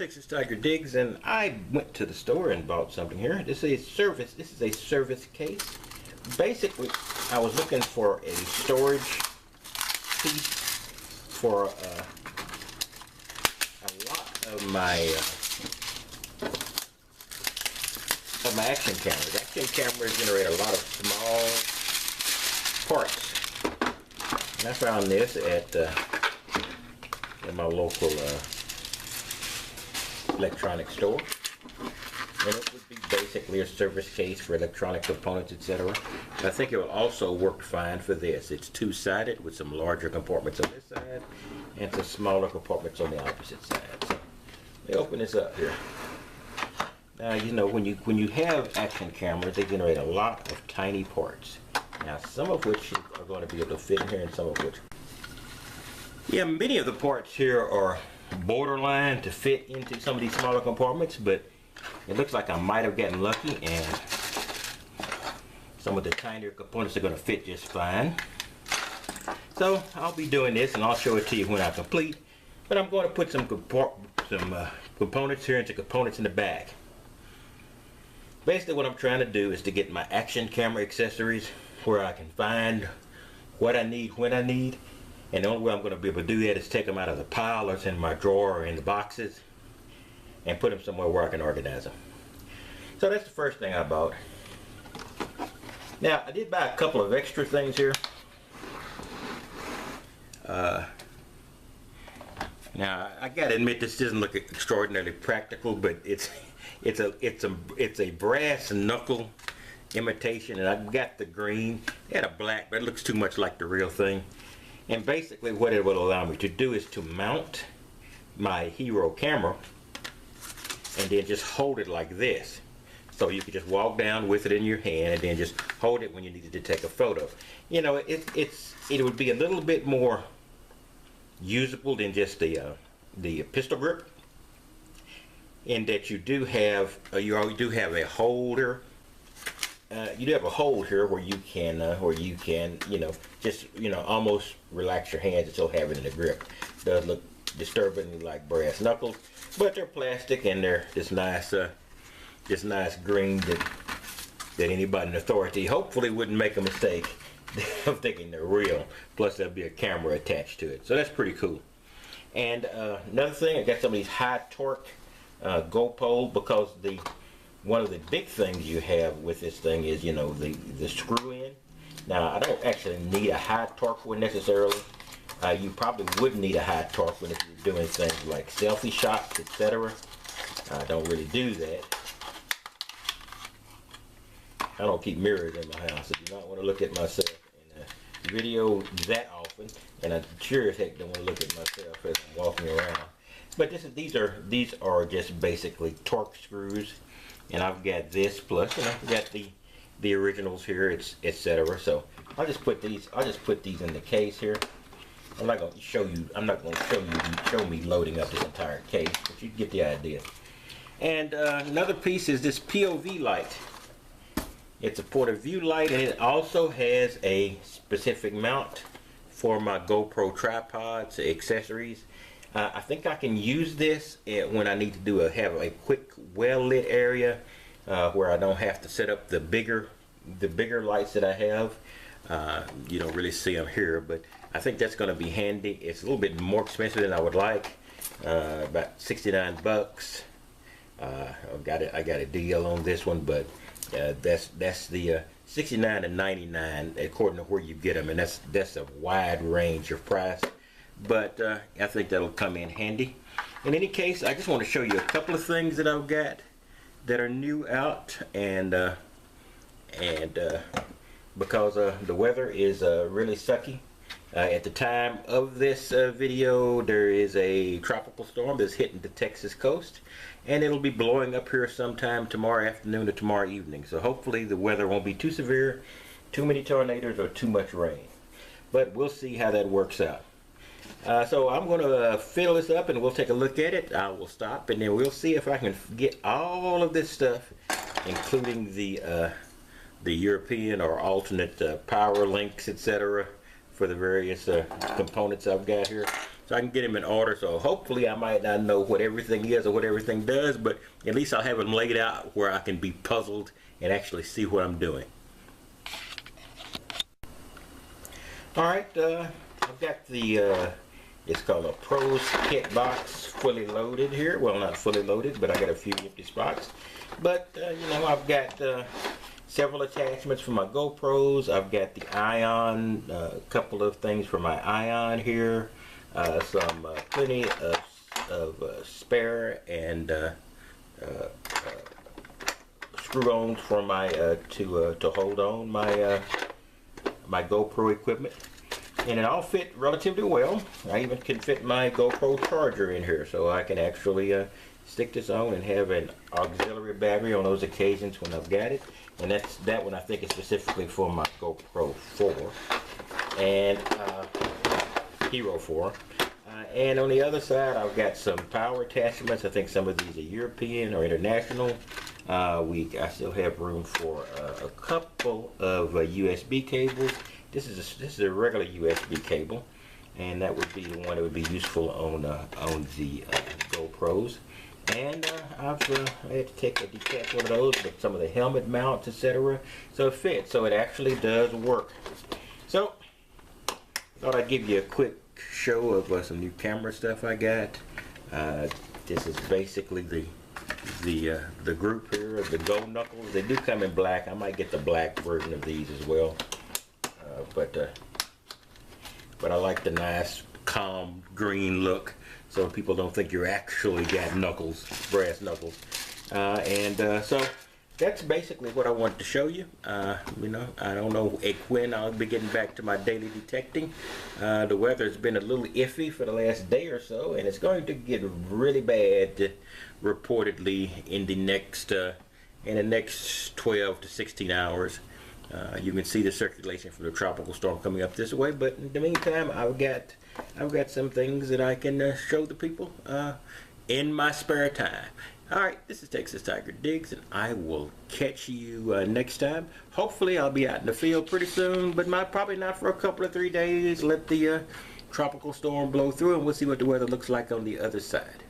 6 is Tiger Diggs, and I went to the store and bought something here. This is a service case. Basically, I was looking for a storage piece for a lot of my action cameras. Action cameras generate a lot of small parts. And I found this at in my local electronics store, and it would be basically a service case for electronic components, etc. I think it will also work fine for this. It's two-sided with some larger compartments on this side and some smaller compartments on the opposite side. So let me open this up here. Now, you know, when you have action cameras, they generate a lot of tiny parts. Now, some of which are going to be able to fit in here, and some of which, yeah, many of the parts here are borderline to fit into some of these smaller compartments, but it looks like I might have gotten lucky and some of the tinier components are going to fit just fine. So I'll be doing this and I'll show it to you when I complete, but I'm going to put some components here into components in the back. Basically what I'm trying to do is to get my action camera accessories where I can find what I need when I need. And the only way I'm going to be able to do that is take them out of the pile that's in my drawer or in the boxes and put them somewhere where I can organize them. So that's the first thing I bought. Now, I did buy a couple of extra things here. Now, I gotta admit this doesn't look extraordinarily practical, but it's a brass knuckle imitation, and I've got the green and a black, but it looks too much like the real thing. And basically what it will allow me to do is to mount my Hero camera and then just hold it like this. So you can just walk down with it in your hand and then just hold it when you needed to take a photo. You know, it would be a little bit more usable than just the pistol grip, in that you do have a holder. You do have a hold here where you can just almost relax your hands and still have it in the grip. It does look disturbingly like brass knuckles, but they're plastic and they're this nice green that anybody in authority hopefully wouldn't make a mistake of thinking they're real. Plus there'll be a camera attached to it, so that's pretty cool. And another thing, I got some of these high torque GoPro, because one of the big things you have with this thing is, the screw in. Now, I don't actually need a high torque one necessarily. You probably would need a high torque one if you're doing things like selfie shots, etc. I don't really do that. I don't keep mirrors in my house. I do not want to look at myself in a video that often, and I sure as heck don't want to look at myself as I'm walking around. But these are just basically torque screws. And I've got this, plus I've got the originals here, etc. So I'll just put these in the case here. I'm not going to show me loading up this entire case, but you get the idea. And another piece is this POV light. It's a point of view light, and it also has a specific mount for my GoPro tripods, accessories. I think I can use this when I need to have a quick well-lit area where I don't have to set up the bigger lights that I have. You don't really see them here, but I think that's going to be handy. It's a little bit more expensive than I would like, about 69 bucks. I got a deal on this one, but that's the 69 to 99 according to where you get them, and that's a wide range of price. But I think that'll come in handy. In any case, I just want to show you a couple of things that I've got that are new out, and because the weather is really sucky. At the time of this video, there is a tropical storm that's hitting the Texas coast, and it'll be blowing up here sometime tomorrow afternoon or tomorrow evening. So hopefully the weather won't be too severe, too many tornadoes, or too much rain. But we'll see how that works out. So I'm going to fill this up and we'll take a look at it. I will stop and then we'll see if I can get all of this stuff, including the European or alternate power links, etc., for the various components I've got here, so I can get them in order. So hopefully I might not know what everything is or what everything does, but at least I'll have them laid out where I can be puzzled and actually see what I'm doing. Alright, I've got the it's called a Pros Kit box, fully loaded here. Well, not fully loaded, but I got a few empty spots. But you know, I've got several attachments for my GoPros. I've got the Ion, a couple of things for my Ion here, some plenty of spare and screw-ons for my to hold on my my GoPro equipment. And it all fit relatively well. I even can fit my GoPro charger in here, so I can actually stick this on and have an auxiliary battery on those occasions when I've got it. And that one I think is specifically for my GoPro 4 and Hero 4. And on the other side, I've got some power attachments. I think some of these are European or international. I still have room for a couple of USB cables. This is a regular USB cable, and that would be the one that would be useful on the GoPros. And I had to detach one of those, but some of the helmet mounts, etc. So it fits. So it actually does work. So thought I'd give you a quick show of some new camera stuff I got. This is basically the group here of the Go Knuckles. They do come in black. I might get the black version of these as well. But I like the nice calm green look, so people don't think you're actually got knuckles, brass knuckles. So that's basically what I wanted to show you. You know, I don't know when I'll be getting back to my daily detecting. The weather's been a little iffy for the last day or so, and it's going to get really bad reportedly in the next 12 to 16 hours. You can see the circulation from the tropical storm coming up this way, but in the meantime, I've got some things that I can show the people in my spare time. Alright, this is Texas Tiger Digs, and I will catch you next time. Hopefully I'll be out in the field pretty soon, but probably not for a couple of 3 days. Let the tropical storm blow through, and we'll see what the weather looks like on the other side.